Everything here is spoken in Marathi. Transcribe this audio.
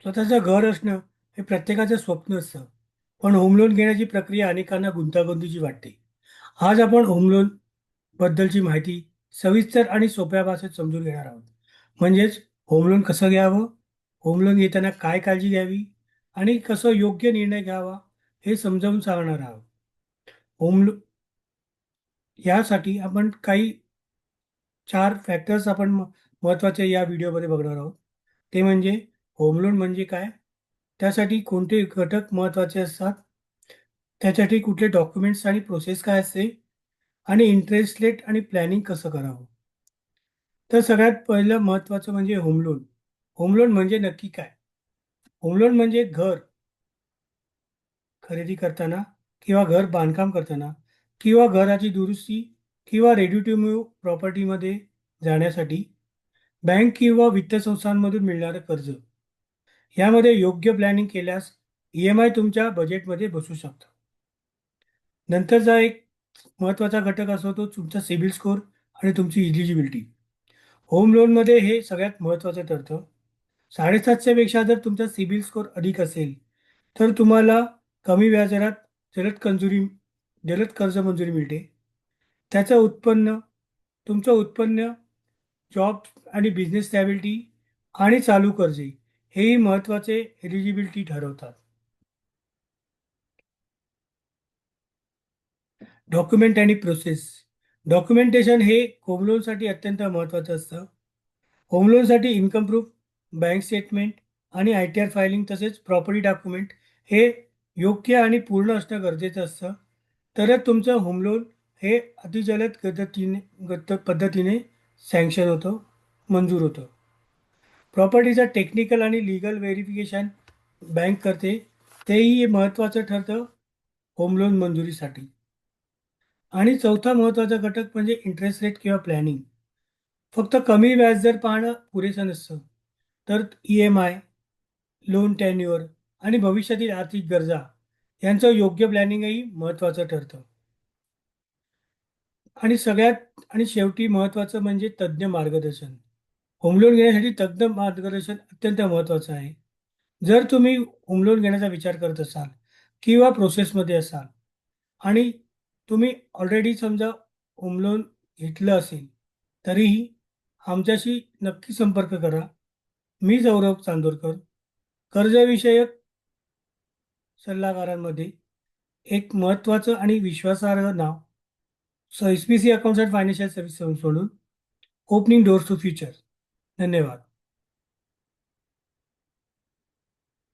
स्वतःचं घर असणं हे प्रत्येकाचं स्वप्न असतं. पण होम लोन घेण्याची प्रक्रिया अनेकांना गुंतागुंतीची वाटते. आज आपण होम लोन बद्दलची माहिती सविस्तर आणि सोप्या भाषेत समजून घेणार आहोत. म्हणजेच होम लोन कसं घ्यावं, होम लोन घेताना काय काळजी घ्यावी आणि कसं योग्य निर्णय घ्यावा हे समजावून सांगणार आहोत. होम लो यासाठी आपण काही 4 फॅक्टर्स आपण महत्त्वाचे या व्हिडिओमध्ये बघणार आहोत. ते म्हणजे होम लोन म्हणजे काय? त्यासाठी कोणते घटक महत्त्वाचे असतात? त्यासाठी कुठले डॉक्युमेंट्स आणि प्रोसेस काय असते? आणि इंटरेस्ट रेट आणि प्लॅनिंग कसं करावं? तर सगळ्यात पहिलं महत्त्वाचं म्हणजे होम लोन. होम लोन म्हणजे नक्की काय? होम लोन म्हणजे घर खरेदी करताना किंवा घर बांधकाम करताना किंवा घराची दुरुस्ती किंवा रेडी टू मूव्ह प्रॉपर्टीमध्ये जाण्यासाठी बँक किंवा वित्त संस्थांमधून मिळणारं कर्ज. यामध्ये योग्य प्लॅनिंग केल्यास EMI तुमच्या बजेटमध्ये बसू शकतं. नंतरचा एक महत्त्वाचा घटक असतो तो तुमचा सिबिल स्कोअर आणि तुमची इलिजिबिलिटी. होम लोनमध्ये हे सगळ्यात महत्त्वाचं ठरतं. 750 पेक्षा जर तुमचा सिबिल स्कोअर अधिक असेल, तर तुम्हाला कमी व्याजदरात जलद कंजुरी जलद कर्ज मंजुरी मिळते. त्याचं उत्पन्न, तुमचं उत्पन्न, जॉब आणि बिझनेस स्टॅबिलिटी आणि चालू कर्जे हेही महत्त्वाचे एलिजिबिलिटी ठरवतात. डॉक्युमेंट आणि प्रोसेस. डॉक्युमेंटेशन हे होम लोनसाठी अत्यंत महत्त्वाचं असतं. होम लोनसाठी इन्कम प्रूफ, बँक स्टेटमेंट आणि ITR फायलिंग तसेच प्रॉपर्टी डॉक्युमेंट हे योग्य आणि पूर्ण असणं गरजेचं असतं. तरच तुमचं होम लोन हे अतिजलद पद्धतीने सँक्शन होतं, मंजूर होतं. प्रॉपर्टीचं टेक्निकल आणि लीगल व्हेरिफिकेशन बँक करते. तेही महत्त्वाचं ठरतं होम लोन मंजुरीसाठी. आणि चौथा महत्त्वाचा घटक म्हणजे इंटरेस्ट रेट किंवा प्लॅनिंग. फक्त कमी व्याजदर पाहणं पुरेसं नसतं, तर EMI, लोन टेन्युअर आणि भविष्यातील आर्थिक गरजा यांचं योग्य प्लॅनिंगही महत्त्वाचं ठरतं. आणि सगळ्यात आणि शेवटी महत्त्वाचं म्हणजे तज्ज्ञ मार्गदर्शन. होम लोन घेण्यासाठी तज्ज्ञ मार्गदर्शन अत्यंत महत्त्वाचं आहे. जर तुम्ही होम लोन घेण्याचा विचार करत असाल किंवा प्रोसेसमध्ये असाल आणि तुम्ही ऑलरेडी समजा होम लोन घेतलं असेल, तरीही आमच्याशी नक्की संपर्क करा. मी गौरव चांदोरकर, कर्जविषयक सल्लागारांमध्ये एक महत्त्वाचं आणि विश्वासार्ह नाव. So SPC accounts and financial service सोडून ओपनिंग डोअर्स टू फ्युचर. धन्यवाद.